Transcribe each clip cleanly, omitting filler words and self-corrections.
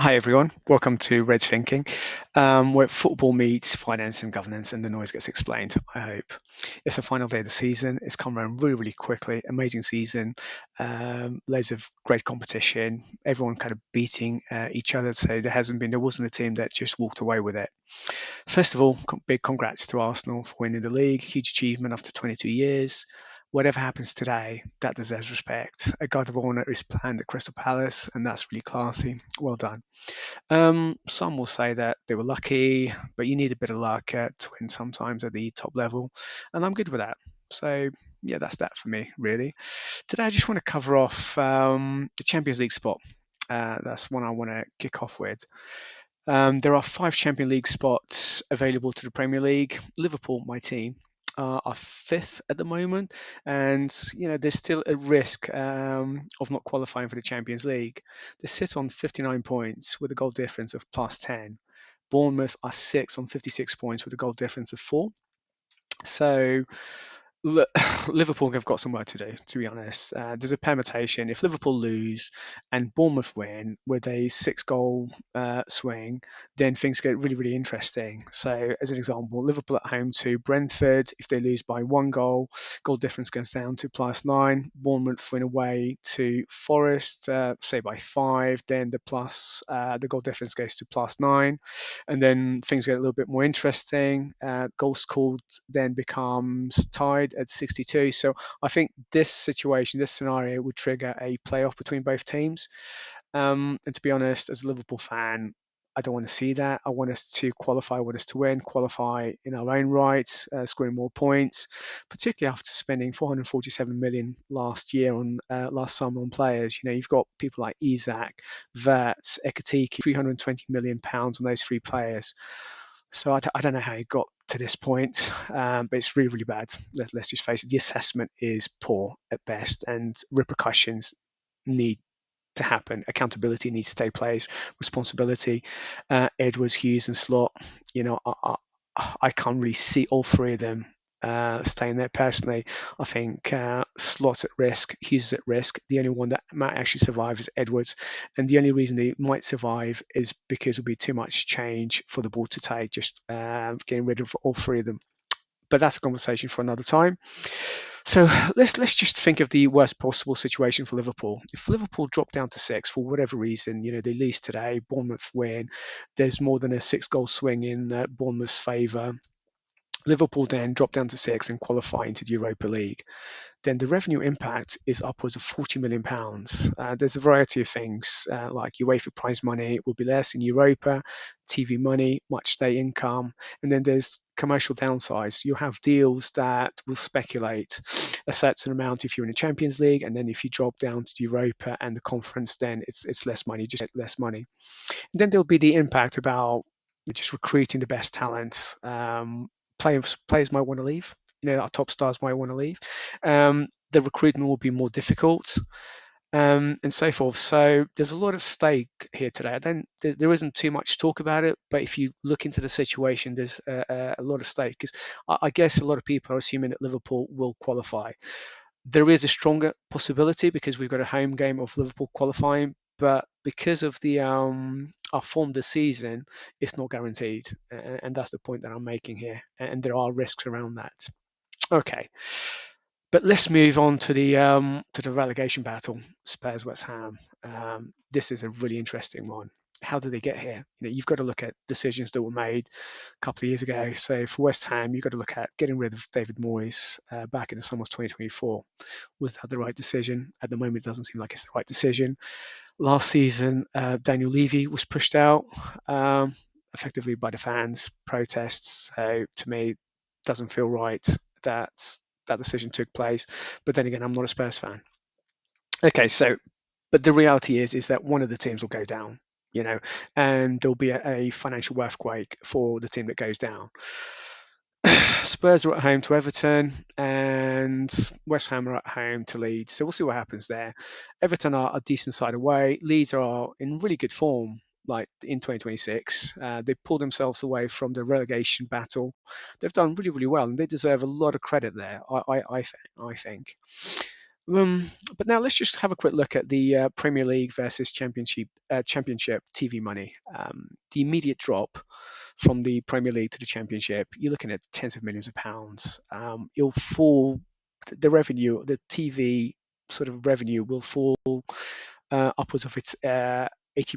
Hi everyone, welcome to Red's Thinking, where football meets finance and governance and the noise gets explained, I hope. It's the final day of the season, it's come around really, really quickly, amazing season, loads of great competition, everyone kind of beating each other, so there wasn't a team that just walked away with it. First of all, big congrats to Arsenal for winning the league, huge achievement after 22 years. Whatever happens today, that deserves respect. A guard of honour is planned at Crystal Palace, and that's really classy. Well done. Some will say that they were lucky, but you need a bit of luck to win sometimes at the top level, and I'm good with that. So yeah, that's that for me really. Today I just want to cover off the Champions League spot. That's one I want to kick off with. There are 5 Champions League spots available to the Premier League. Liverpool, my team, are fifth at the moment, and there's still a risk of not qualifying for the Champions League. They sit on 59 points with a goal difference of plus 10. Bournemouth are sixth on 56 points with a goal difference of 4. So Liverpool have got some work to do, to be honest. There's a permutation. If Liverpool lose and Bournemouth win with a 6 goal swing, then things get really, really interesting. So, as an example, Liverpool at home to Brentford, if they lose by 1 goal, goal difference goes down to plus 9. Bournemouth win away to Forest, say by 5, then the goal difference goes to plus 9. And then things get a little bit more interesting. Goals scored then becomes tied at 62. So I think this situation, this scenario would trigger a playoff between both teams. And to be honest, as a Liverpool fan, I don't want to see that. I want us to qualify, I want us to win, qualify in our own right, scoring more points, particularly after spending 447 million last summer on players. You've got people like Isak, Verts, Ekatike, 320 million pounds on those 3 players. So I don't know how he got to this point, but it's really, really bad. Let's just face it. The assessment is poor at best, and repercussions need to happen. Accountability needs to take place. Responsibility. Edwards, Hughes, and Slot. I can't really see all 3 of them staying there personally. I think Slot's at risk, Hughes is at risk. The only one that might actually survive is Edwards, and the only reason they might survive is because it'll be too much change for the board to take. Just getting rid of all 3 of them. But that's a conversation for another time. So let's just think of the worst possible situation for Liverpool. If Liverpool drop down to 6 for whatever reason, they lose today, Bournemouth win, there's more than a 6 goal swing in Bournemouth's favour. Liverpool then drop down to 6 and qualify into the Europa League. Then the revenue impact is upwards of £40 million. There's a variety of things like UEFA prize money will be less in Europa, TV money, match day income, and then there's commercial downsides. You'll have deals that will speculate a certain amount if you're in the Champions League, and then if you drop down to Europa and the conference, then it's less money, just less money. And then there'll be the impact about just recruiting the best talent. Players might want to leave. Our top stars might want to leave. The recruitment will be more difficult, and so forth. So there's a lot of stake here today. There isn't too much talk about it, but if you look into the situation, there's a lot of stake because I guess a lot of people are assuming that Liverpool will qualify. There is a stronger possibility because we've got a home game of Liverpool qualifying, but because of the our form this season, it's not guaranteed, and that's the point that I'm making here. And there are risks around that. Okay, but let's move on to the relegation battle. Spurs West Ham. This is a really interesting one. How did they get here? You've got to look at decisions that were made a couple of years ago. So for West Ham, you've got to look at getting rid of David Moyes back in the summer of 2024. Was that the right decision? At the moment, it doesn't seem like it's the right decision. Last season, Daniel Levy was pushed out effectively by the fans, protests. So to me, it doesn't feel right that that decision took place. But then again, I'm not a Spurs fan. Okay, so but the reality is that one of the teams will go down, and there'll be a financial earthquake for the team that goes down. Spurs are at home to Everton, and West Ham are at home to Leeds. So we'll see what happens there. Everton are a decent side away. Leeds are in really good form, like in 2026. They pulled themselves away from the relegation battle. They've done really, really well, and they deserve a lot of credit there. I think. Um, but now let's just have a quick look at the Premier League versus Championship TV money. The immediate drop from the Premier League to the Championship, you're looking at tens of millions of pounds. It'll fall. The revenue, the TV sort of revenue, will fall upwards of its 80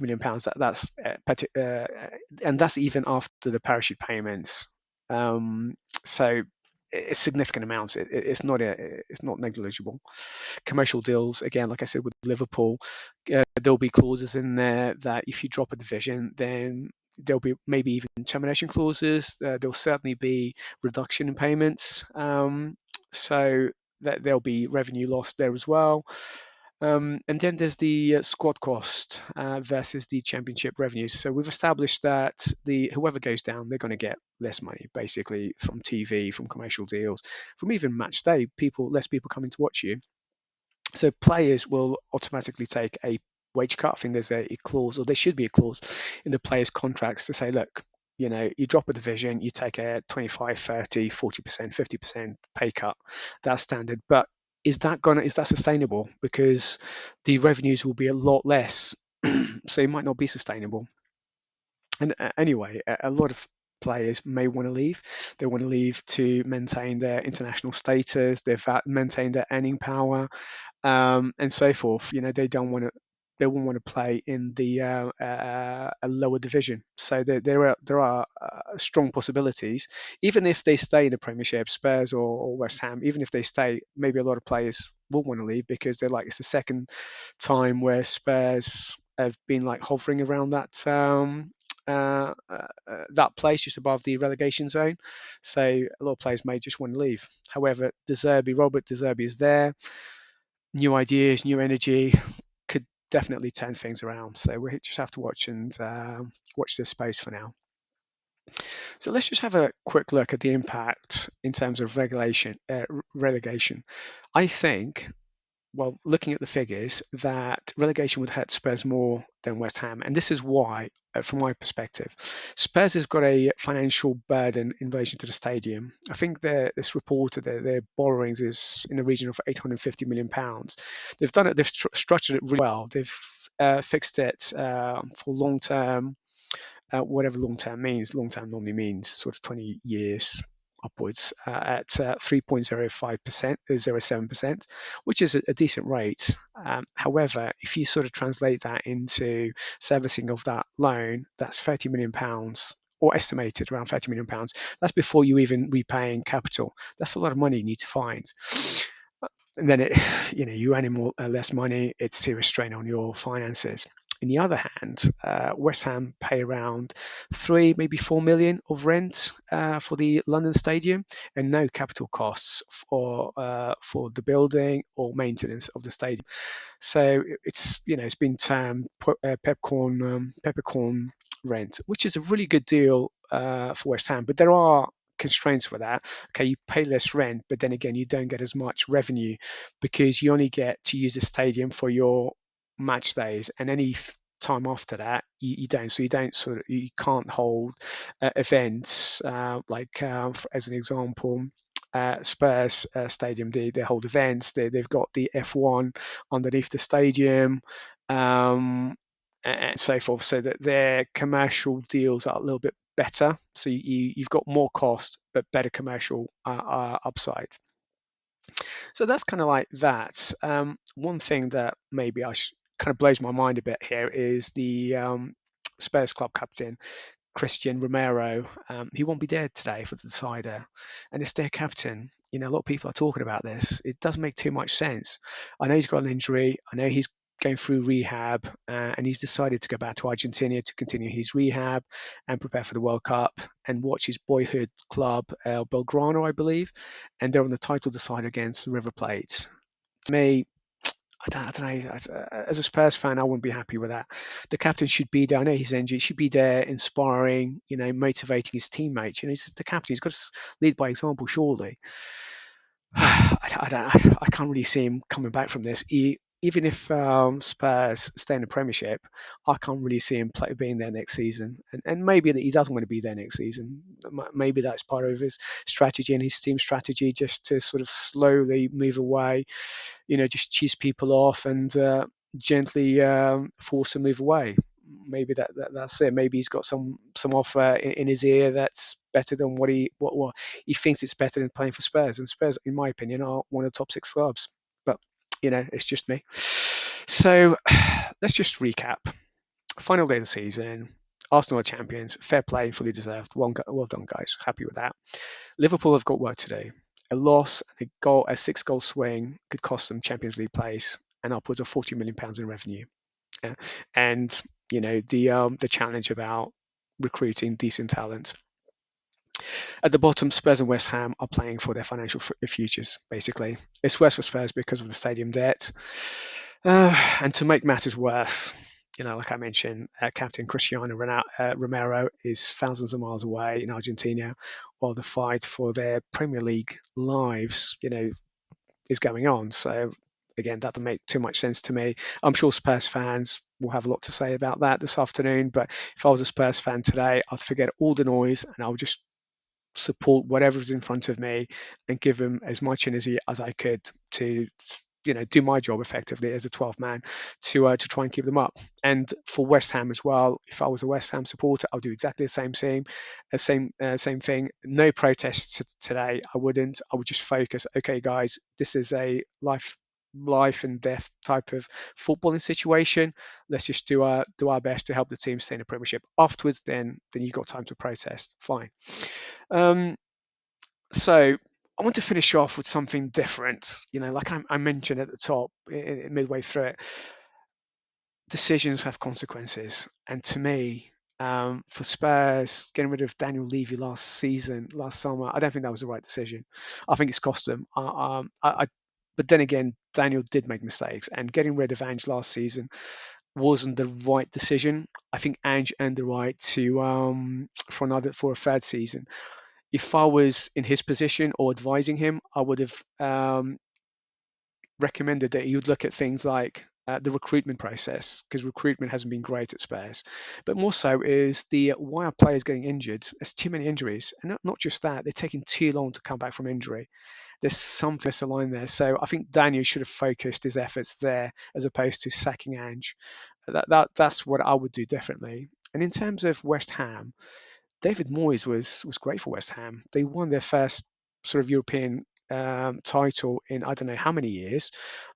million pounds. And that's even after the parachute payments. Um, so it's significant amounts. It's not negligible. Commercial deals, again, like I said with Liverpool, there'll be clauses in there that if you drop a division, then there'll be maybe even termination clauses. There'll certainly be reduction in payments. So that there'll be revenue lost there as well. And then there's the squad cost versus the championship revenues. So we've established that the whoever goes down, they're going to get less money, basically, from TV, from commercial deals, from even match day. Less people coming to watch you. So players will automatically take a wage cut. I think there's a clause, or there should be a clause in the players' contracts to say, look, you drop a division, you take a 25, 30, 40%, 50% pay cut. That's standard. But is that sustainable? Because the revenues will be a lot less, so it might not be sustainable. And anyway, a lot of players may want to leave. They want to leave to maintain their international status, maintain their earning power, and so forth. They won't want to play in the a lower division. So there are strong possibilities. Even if they stay in the Premiership, Spurs or West Ham, even if they stay, maybe a lot of players will want to leave because they're like, it's the second time where Spurs have been like hovering around that place just above the relegation zone. So a lot of players may just want to leave. However, Robert De Zerbi is there. New ideas, new energy could definitely turn things around. So we just have to watch this space for now. So let's just have a quick look at the impact in terms of relegation. I think, well, looking at the figures, that relegation would hurt Spurs more than West Ham. And this is why, from my perspective, Spurs has got a financial burden in relation to the stadium. I think it's reported that their borrowings is in the region of £850 million. They've structured it really well. They've fixed it for long term, whatever long term means. Long term normally means sort of 20 years upwards at 3.05%, 0.7%, which is a decent rate. However, if you sort of translate that into servicing of that loan, that's £30 million, or estimated around £30 million. That's before you even repaying capital. That's a lot of money you need to find. And then you earning less money, it's serious strain on your finances. On the other hand, West Ham pay around 3, maybe 4 million of rent for the London Stadium, and no capital costs for the building or maintenance of the stadium. So it's been termed peppercorn rent, which is a really good deal for West Ham. But there are constraints with that. Okay, you pay less rent, but then again, you don't get as much revenue because you only get to use the stadium for your match days, and any time after that you don't. So you can't hold events as an example. Spurs stadium, they hold events. They've got the F1 underneath the stadium, and so forth, so that their commercial deals are a little bit better. So you've got more cost but better commercial upside. So that's kind of like that. One thing that maybe kind of blows my mind a bit here is the Spurs club captain Christian Romero. He won't be there today for the decider, and it's their captain. A lot of people are talking about this. It doesn't make too much sense. I know he's got an injury. I know he's going through rehab, and he's decided to go back to Argentina to continue his rehab and prepare for the World Cup and watch his boyhood club, Belgrano, I believe, and they're on the title decider against River Plate. To me, I don't know. As a Spurs fan, I wouldn't be happy with that. The captain should be there. I know he's injured. He should be there, inspiring, motivating his teammates. He's just the captain. He's got to lead by example, surely. I can't really see him coming back from this. even if Spurs stay in the Premiership, I can't really see him being there next season. And maybe that he doesn't want to be there next season. Maybe that's part of his strategy and his team strategy, just to sort of slowly move away, just cheese people off and gently force them move away. Maybe that's it. Maybe he's got some offer in his ear that's better than what he thinks it's better than playing for Spurs. And Spurs, in my opinion, are one of the top six clubs. But it's just me. So let's just recap. Final day of the season. Arsenal are champions. Fair play, fully deserved. Well done, guys. Happy with that. Liverpool have got work to do. A loss, a 6-goal swing could cost them Champions League place and upwards of £40 million in revenue. Yeah. And the challenge about recruiting decent talent. At the bottom, Spurs and West Ham are playing for their financial futures. Basically, it's worse for Spurs because of the stadium debt. And to make matters worse, like I mentioned, Captain Cristiano Romero is thousands of miles away in Argentina, while the fight for their Premier League lives, is going on. So again, that doesn't make too much sense to me. I'm sure Spurs fans will have a lot to say about that this afternoon. But if I was a Spurs fan today, I'd forget all the noise and I'll just support whatever's in front of me and give them as much energy as I could to do my job effectively as a 12 man to try and keep them up. And for West Ham as well, if I was a West Ham supporter, I'll do exactly the same thing. No protests today. I wouldn't. I would just focus. Okay, guys, this is a life and death type of footballing situation. Let's just do our best to help the team stay in the Premiership. Afterwards, then you've got time to protest. Fine. Um, so I want to finish off with something different. Like I mentioned at the top, midway through it, decisions have consequences, and to me, for Spurs getting rid of Daniel Levy last summer, I don't think that was the right decision. I think it's cost them. But then again, Daniel did make mistakes, and getting rid of Ange last season wasn't the right decision. I think Ange earned the right to for a third season. If I was in his position or advising him, I would have recommended that he would look at things like the recruitment process, because recruitment hasn't been great at Spurs. But more so is the why are players getting injured? There's too many injuries, and not just that, they're taking too long to come back from injury. There's something misaligned there. So I think Daniel should have focused his efforts there as opposed to sacking Ange. That's what I would do differently. And in terms of West Ham, David Moyes was great for West Ham. They won their first sort of European title in I don't know how many years,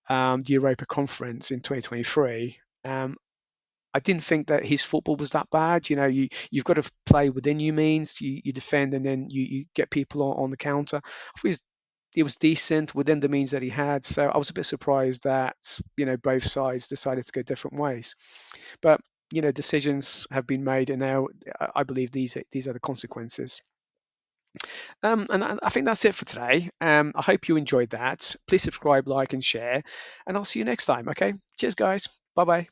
the Europa Conference in 2023. I didn't think that his football was that bad. You've got to play within your means. You defend and then you get people on the counter. I thought it was decent within the means that he had. So I was a bit surprised that both sides decided to go different ways. But decisions have been made, and now I believe these are the consequences. And I think that's it for today. I hope you enjoyed that. Please subscribe, like, and share, and I'll see you next time. Okay, cheers, guys. Bye bye.